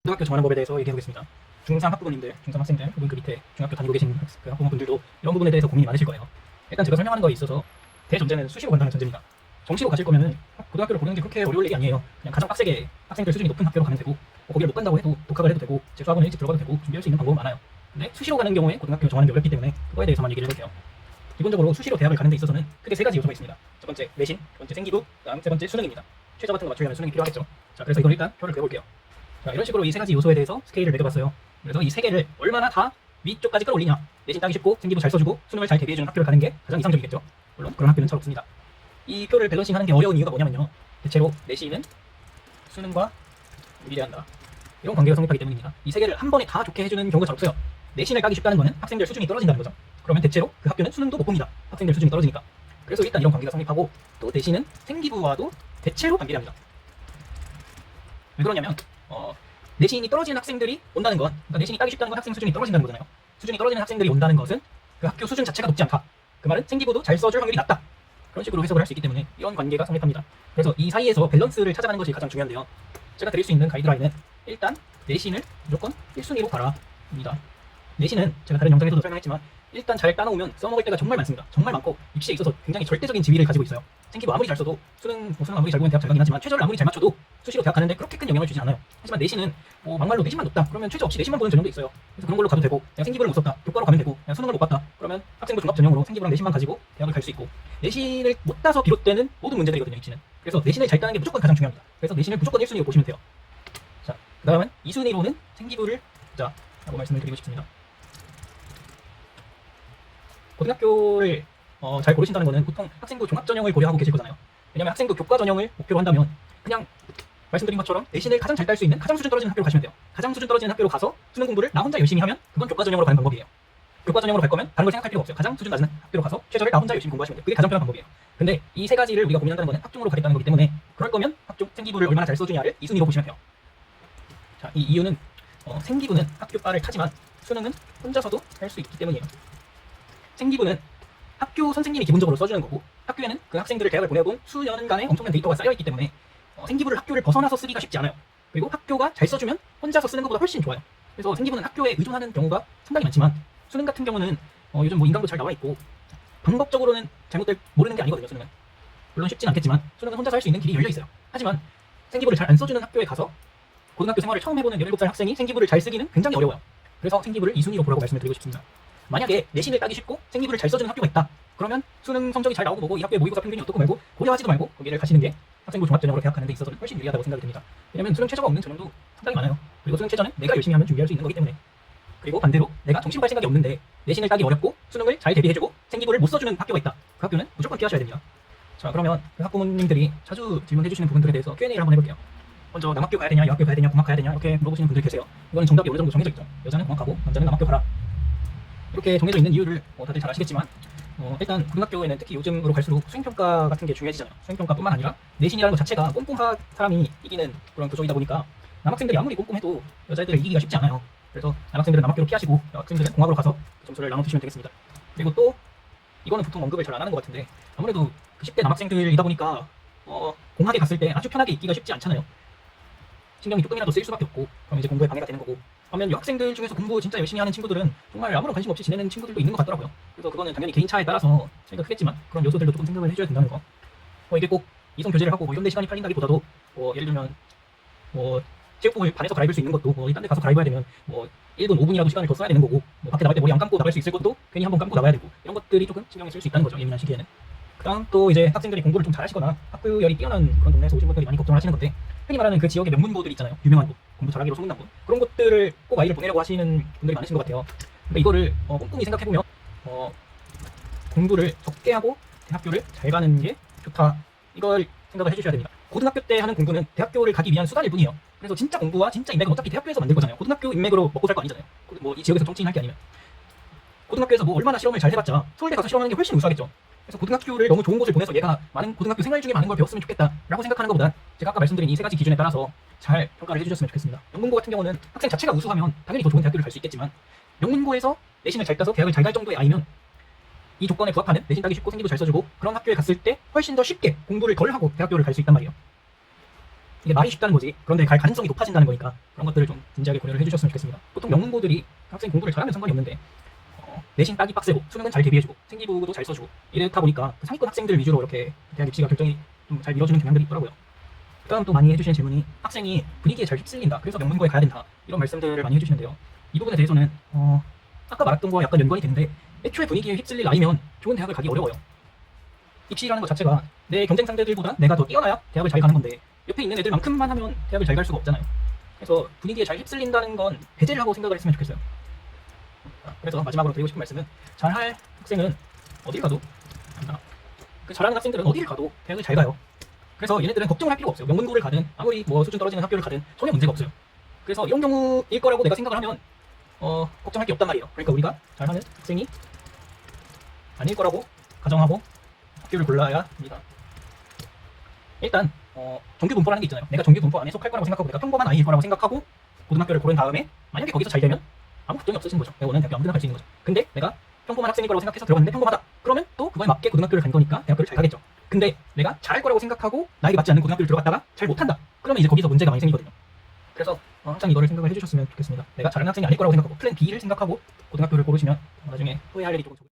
고등학교 정하는 법에 대해서 얘기해보겠습니다. 중3 학부모님들, 중3 학생들, 혹은 그 밑에 중학교 다니고 계신 그 학부모분들도 이런 부분에 대해서 고민이 많으실 거예요. 일단 제가 설명하는 거에 있어서 대전제는 수시로 간다는 전제입니다. 정시로 가실 거면은 고등학교를 고르는 게 그렇게 어려울 일이 아니에요. 그냥 가장 빡세게 학생들 수준이 높은 학교로 가면 되고, 거기를 못 간다고 해도 독학을 해도 되고, 재수학원을 일찍 들어가도 되고, 준비할 수 있는 방법은 많아요. 근데 수시로 가는 경우에 고등학교 정하는 게 어렵기 때문에 그거에 대해서만 얘기를 해볼게요. 기본적으로 수시로 대학을 가는 데 있어서는 크게 세 가지 요소가 있습니다. 첫 번째 내신, 두 번째 생기부, 다음 세 번째 수능입니다. 최저 같은 거 맞추려면 수능이 필요하겠죠. 자, 그래서 이걸 일단 표를 그려볼게요. 자, 이런 식으로 이 세 가지 요소에 대해서 스케일을 매겨봤어요. 그래서 이 세 개를 얼마나 다 위쪽까지 끌어올리냐, 내신 따기 쉽고 생기부 잘 써주고 수능을 잘 대비해주는 학교를 가는 게 가장 이상적이겠죠. 물론 그런 학교는 잘 없습니다. 이 표를 밸런싱하는 게 어려운 이유가 뭐냐면요, 대체로 내신은 수능과 유리한다, 이런 관계가 성립하기 때문입니다. 이 세 개를 한 번에 다 좋게 해주는 경우가 잘 없어요. 내신을 따기 쉽다는 거는 학생들 수준이 떨어진다는 거죠. 그러면 대체로 그 학교는 수능도 못 봅니다. 학생들 수준이 떨어지니까. 그래서 일단 이런 관계가 성립하고, 또 내신은 생기부와도 대체로 반비례합니다. 왜 그러냐면 내신이 떨어지는 학생들이 온다는 건, 그러니까 내신이 따기 쉽다는 건 학생 수준이 떨어진다는 거잖아요. 수준이 떨어지는 학생들이 온다는 것은 그 학교 수준 자체가 높지 않다, 그 말은 생기부도 잘 써줄 확률이 낮다, 그런 식으로 해석을 할 수 있기 때문에 이런 관계가 성립합니다. 그래서 이 사이에서 밸런스를 찾아가는 것이 가장 중요한데요, 제가 드릴 수 있는 가이드라인은 일단 내신을 무조건 1순위로 가라 입니다. 내신은 제가 다른 영상에서도 설명했지만 일단 잘 따놓으면 써먹을 때가 정말 많습니다. 정말 많고 입시에 있어서 굉장히 절대적인 지위를 가지고 있어요. 생기부 아무리 잘 써도, 수능 아무리 잘 보면 대학 잘 가긴 하지만 최저를 아무리 잘 맞춰도 수시로 대학 가는데 그렇게 큰 영향을 주지 않아요. 하지만 내신은 막말로 내신만 높다 그러면 최저 없이 내신만 보는 전형도 있어요. 그래서 그런 걸로 가도 되고, 그냥 생기부를 못 썼다, 교과로 가면 되고, 그냥 수능을 못 봤다 그러면 학생부 종합 전형으로 생기부랑 내신만 가지고 대학을 갈 수 있고, 내신을 못 따서 비롯되는 모든 문제들이거든요, 입시는. 그래서 내신을 잘 따는 게 무조건 가장 중요합니다. 그래서 내신을 무조건 1순위로 보시면 돼요. 자, 그 다음은 2순위로는 생기부를 보자라고 말씀을 드리고 싶습니다. 고등학교를 잘 고르신다는 거는 보통 학생부 종합 전형을 고려하고 계실 거잖아요. 왜냐면 학생부 교과 전형을 목표로 한다면 그냥 말씀드린 것처럼 내신을 가장 잘 딸 수 있는 가장 수준 떨어지는 학교로 가시면 돼요. 가장 수준 떨어지는 학교로 가서 수능 공부를 나 혼자 열심히 하면 그건 교과 전형으로 가는 방법이에요. 교과 전형으로 갈 거면 다른 걸 생각할 필요가 없어요. 가장 수준 낮은 학교로 가서 최저를 나 혼자 열심히 공부하시면 돼요. 그게 가장 편한 방법이에요. 근데 이 세 가지를 우리가 고민한다는 거는 학종으로 가겠다는 거기 때문에, 그럴 거면 학종 생기부를 얼마나 잘 써주냐를 2순위로 보시면 돼요. 자, 이 이유는 생기부는 학교과를 타지만 수능은 혼자서도 할 수 있기 때문이에요. 생기부는 학교 선생님이 기본적으로 써주는 거고, 학교에는 그 학생들을 대학을 보내본 수년간의 엄청난 데이터가 쌓여있기 때문에 생기부를 학교를 벗어나서 쓰기가 쉽지 않아요. 그리고 학교가 잘 써주면 혼자서 쓰는 것보다 훨씬 좋아요. 그래서 생기부는 학교에 의존하는 경우가 상당히 많지만, 수능 같은 경우는 요즘 인강도 잘 나와있고 방법적으로는 모르는 게 아니거든요. 수능은 물론 쉽진 않겠지만 수능은 혼자서 할 수 있는 길이 열려있어요. 하지만 생기부를 잘 안 써주는 학교에 가서 고등학교 생활을 처음 해보는 17살 학생이 생기부를 잘 쓰기는 굉장히 어려워요. 그래서 생기부를 2순위로 보라고 말씀을 드리고 싶습니다. 만약에 내신을 따기 쉽고 생기부를 잘 써주는 학교가 있다, 그러면 수능 성적이 잘 나오고 뭐고 이 학교의 모의고사 평균이 어떻고 말고 고려하지도 말고 거기를 가시는 게 학생부 종합전형으로 대학 가는 데 있어서는 훨씬 유리하다고 생각이 듭니다. 왜냐면 수능 최저가 없는 전형도 상당히 많아요. 그리고 수능 최저는 내가 열심히 하면 준비할 수 있는 거기 때문에. 그리고 반대로 내가 정시로 갈 생각이 없는데 내신을 따기 어렵고 수능을 잘 대비해주고 생기부를 못 써주는 학교가 있다, 그 학교는 무조건 피하셔야 됩니다. 자, 그러면 그 학부모님들이 자주 질문해주시는 부분들에 대해서 Q&A를 한번 해볼게요. 먼저 남학교 가야 되냐, 여학교 가야 되냐, 공학 가야 되냐 이렇게 물어보시는 분들 계세요. 이거는 정답이 어느 정도 정해져 있죠. 여자는 공학하고 남자는 남학교 가라, 이렇게 정해져 있는 이유를 다들 잘 아시겠지만, 일단 고등학교에는 특히 요즘으로 갈수록 수행평가 같은 게 중요해지잖아요. 수행평가뿐만 아니라 내신이라는 것 자체가 꼼꼼한 사람이 이기는 그런 구조이다 보니까 남학생들이 아무리 꼼꼼해도 여자애들을 이기기가 쉽지 않아요. 그래서 남학생들은 남학교로 피하시고 여학생들은 공학으로 가서 점수를 나눠주시면 되겠습니다. 그리고 또 이거는 보통 언급을 잘 안 하는 것 같은데, 아무래도 그 10대 남학생들이다 보니까 공학에 갔을 때 아주 편하게 있기가 쉽지 않잖아요. 신경이 조금이라도 쓰일 수밖에 없고, 그럼 이제 공부에 방해가 되는 거고. 반면 여학생들 중에서 공부 진짜 열심히 하는 친구들은 정말 아무런 관심 없이 지내는 친구들도 있는 것 같더라고요. 그래서 그거는 당연히 개인 차에 따라서 차이가 크겠지만 그런 요소들도 조금 생각을 해줘야 된다는 거. 이게 꼭 이성 교제를 하고 이런 데 시간이 팔린다기보다도 예를 들면 체육복을 반에서 갈아입을 수 있는 것도 딴 데 가서 갈아입어야 되면 1분 5분이라도 시간을 더 써야 되는 거고, 밖에 나갈 때 머리 안 감고 나갈 수 있을 것도 괜히 한번 감고 나가야 되고, 이런 것들이 조금 신경을 쓸 수 있다는 거죠, 예민한 시기에는. 그다음 또 이제 학생들이 공부를 좀 잘하시거나 학교열이 뛰어난 그런 동네에서 오신 분들이 많이 걱정을 하시는 건데, 흔히 말하는 그 지역의 명문고들 있잖아요. 유명한 곳, 공부 잘하기로 소문난 곳, 그런 곳들을 꼭 아이를 보내려고 하시는 분들이 많으신 것 같아요. 근데 이거를 꼼꼼히 생각해보면 공부를 적게 하고 대학교를 잘 가는 게 좋다, 이걸 생각을 해주셔야 됩니다. 고등학교 때 하는 공부는 대학교를 가기 위한 수단일 뿐이에요. 그래서 진짜 공부와 진짜 인맥은 어차피 대학교에서 만든 거잖아요. 고등학교 인맥으로 먹고 살 거 아니잖아요. 이 지역에서 정치인 할 게 아니면. 고등학교에서 얼마나 실험을 잘 해봤자 서울대 가서 실험하는 게 훨씬 우수하겠죠. 그래서 고등학교를 너무 좋은 곳을 보내서 얘가 고등학교 생활 중에 많은 걸 배웠으면 좋겠다라고 생각하는 것보다 제가 아까 말씀드린 이 세 가지 기준에 따라서 잘 평가를 해주셨으면 좋겠습니다. 명문고 같은 경우는 학생 자체가 우수하면 당연히 더 좋은 대학교를 갈 수 있겠지만, 명문고에서 내신을 잘 따서 대학을 잘 갈 정도의 아이면 이 조건에 부합하는 내신 따기 쉽고 생기부 잘 써주고 그런 학교에 갔을 때 훨씬 더 쉽게 공부를 덜 하고 대학교를 갈 수 있단 말이에요. 이게 말이 쉽다는 거지. 그런데 갈 가능성이 높아진다는 거니까 그런 것들을 좀 진지하게 고려를 해주셨으면 좋겠습니다. 보통 명문고들이 학생 공부를 잘하면 상관이 없는데 내신 따기 빡세고 수능은 잘 대비해주고 생기부도 잘 써주고 이렇다 보니까 그 상위권 학생들 위주로 이렇게 대학 입시가 결정이 좀 잘 미뤄지는 경향들이 있더라고요. 그다음 또 많이 해주시는 질문이 학생이 분위기에 잘 휩쓸린다. 그래서 명문고에 가야 된다. 이런 말씀들을 많이 해주시는데요. 이 부분에 대해서는 아까 말했던 거와 약간 연관이 되는데 애초에 분위기에 휩쓸릴 나이면 좋은 대학을 가기 어려워요. 입시라는 것 자체가 내 경쟁 상대들보다 내가 더 뛰어나야 대학을 잘 가는 건데 옆에 있는 애들만큼만 하면 대학을 잘 갈 수가 없잖아요. 그래서 분위기에 잘 휩쓸린다는 건 배제를 하고 생각을 했으면 좋겠어요. 그래서 마지막으로 드리고 싶은 말씀은 잘할 학생은 어딜 가도 그 잘하는 학생들은 어딜 가도 대학을 잘 가요. 그래서 얘네들은 걱정을 할 필요가 없어요. 명문고를 가든 아무리 뭐 수준 떨어지는 학교를 가든 전혀 문제가 없어요. 그래서 이런 경우일 거라고 내가 생각을 하면 걱정할 게 없단 말이에요. 그러니까 우리가 잘하는 학생이 아닐 거라고 가정하고 학교를 골라야 합니다. 일단 정규 분포라는 게 있잖아요. 내가 정규 분포 안에 속할 거라고 생각하고 내가 평범한 아이일 거라고 생각하고 고등학교를 고른 다음에 만약에 거기서 잘 되면 아무 걱정이 없으신 거죠. 내가 원하는 대학교 아무데나 갈 수 있는 거죠. 근데 내가 평범한 학생일 거라고 생각해서 들어갔는데 평범하다. 그러면 또 그거에 맞게 고등학교를 간 거니까 대학교를 잘 가겠죠. 근데 내가 잘할 거라고 생각하고 나에게 맞지 않는 고등학교를 들어갔다가 잘 못한다. 그러면 이제 거기서 문제가 많이 생기거든요. 그래서 항상 이거를 생각을 해주셨으면 좋겠습니다. 내가 잘하는 학생이 아닐 거라고 생각하고 플랜 B를 생각하고 고등학교를 고르시면 나중에 후회할 일이 조금 적을